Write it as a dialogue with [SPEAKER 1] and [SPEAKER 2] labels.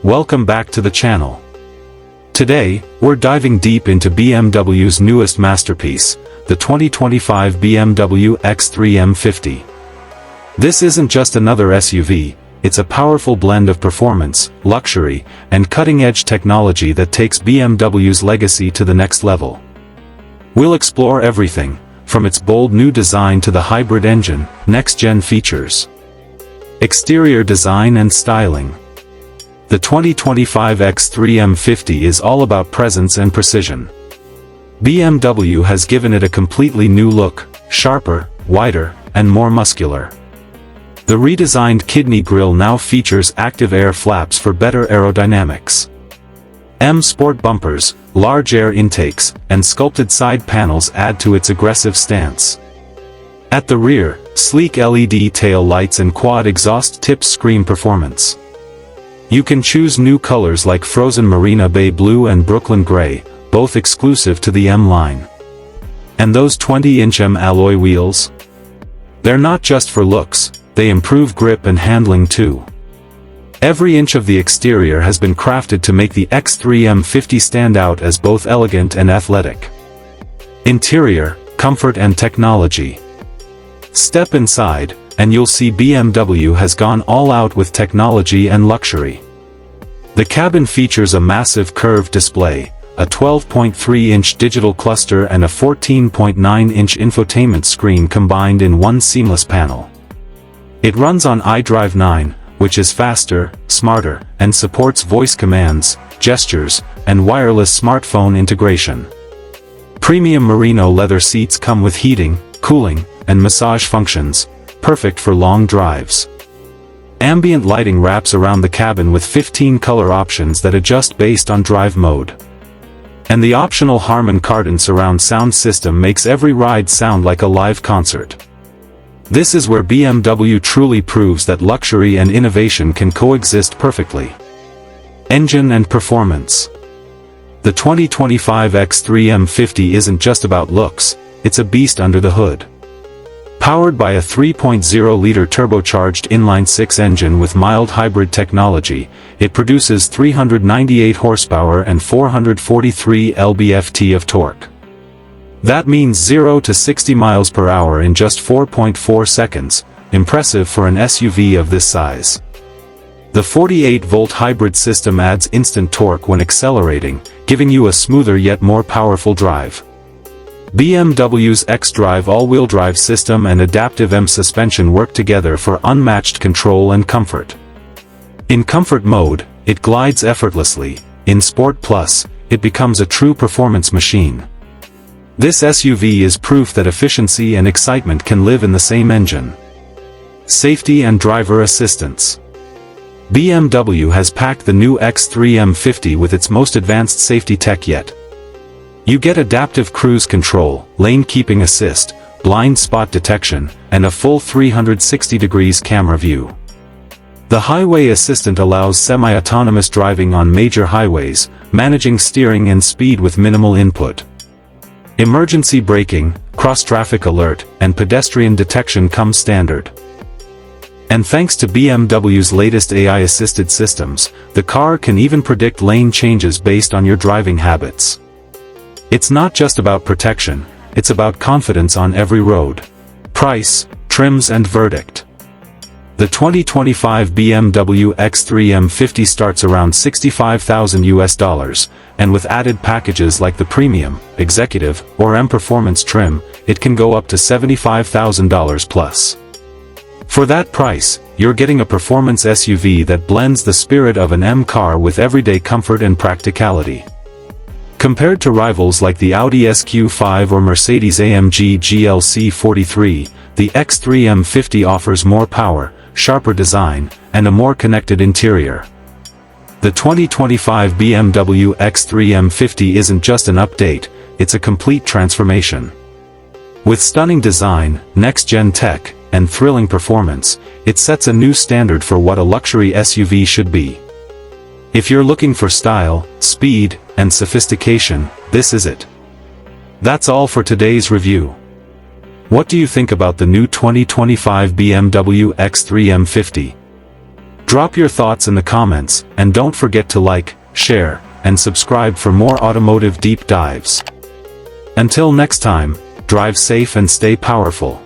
[SPEAKER 1] welcome back to the channel. Today, we're diving deep into BMW's newest masterpiece, the 2025 BMW X3 M50. This isn't just another SUV, it's a powerful blend of performance, luxury, and cutting-edge technology that takes BMW's legacy to the next level. We'll explore everything, from its bold new design to the hybrid engine, next-gen features, exterior design and styling. The 2025 X3 M50 is all about presence and precision. BMW has given it a completely new look, sharper, wider, and more muscular. The redesigned kidney grille now features active air flaps for better aerodynamics. M Sport bumpers, large air intakes, and sculpted side panels add to its aggressive stance. At the rear, sleek LED tail lights and quad exhaust tips scream performance. You can choose new colors like Frozen Marina Bay Blue and Brooklyn Gray, both exclusive to the M line. And those 20-inch M alloy wheels? They're not just for looks, they improve grip and handling too. Every inch of the exterior has been crafted to make the X3 M50 stand out as both elegant and athletic. Interior, comfort and technology. Step inside, and you'll see BMW has gone all out with technology and luxury. The cabin features a massive curved display, a 12.3-inch digital cluster and a 14.9-inch infotainment screen combined in one seamless panel. It runs on iDrive 9, which is faster, smarter, and supports voice commands, gestures, and wireless smartphone integration. Premium merino leather seats come with heating, cooling, and massage functions, perfect for long drives. Ambient lighting wraps around the cabin with 15 color options that adjust based on drive mode. And the optional Harman Kardon surround sound system makes every ride sound like a live concert. This is where BMW truly proves that luxury and innovation can coexist perfectly. Engine and performance. The 2025 X3 M50 isn't just about looks, it's a beast under the hood. Powered by a 3.0-liter turbocharged inline-six engine with mild hybrid technology, it produces 398 horsepower and 443 lb-ft of torque. That means 0 to 60 miles per hour in just 4.4 seconds, impressive for an SUV of this size. The 48-volt hybrid system adds instant torque when accelerating, giving you a smoother yet more powerful drive. BMW's xDrive all-wheel drive system and adaptive M suspension work together for unmatched control and comfort. In comfort mode, it glides effortlessly. In Sport Plus, it becomes a true performance machine. This SUV is proof that efficiency and excitement can live in the same engine. Safety and driver assistance. BMW has packed the new X3 M50 with its most advanced safety tech yet. You get adaptive cruise control, lane keeping assist, blind spot detection, and a full 360 degrees camera view. The Highway Assistant allows semi-autonomous driving on major highways, managing steering and speed with minimal input. Emergency braking, cross-traffic alert, and pedestrian detection come standard. And thanks to BMW's latest AI-assisted systems, the car can even predict lane changes based on your driving habits. It's not just about protection, it's about confidence on every road. Price, trims and verdict. The 2025 BMW X3 M50 starts around $65,000, and with added packages like the Premium, Executive, or M Performance trim, it can go up to $75,000 plus. For that price, you're getting a performance SUV that blends the spirit of an M car with everyday comfort and practicality. Compared to rivals like the Audi SQ5 or Mercedes-AMG GLC 43, the X3 M50 offers more power, sharper design, and a more connected interior. The 2025 BMW X3 M50 isn't just an update, it's a complete transformation. With stunning design, next-gen tech, and thrilling performance, it sets a new standard for what a luxury SUV should be. If you're looking for style, speed, and sophistication, this is it. That's all for today's review. What do you think about the new 2025 BMW X3 M50? Drop your thoughts in the comments, and don't forget to like, share, and subscribe for more automotive deep dives. Until next time, drive safe and stay powerful.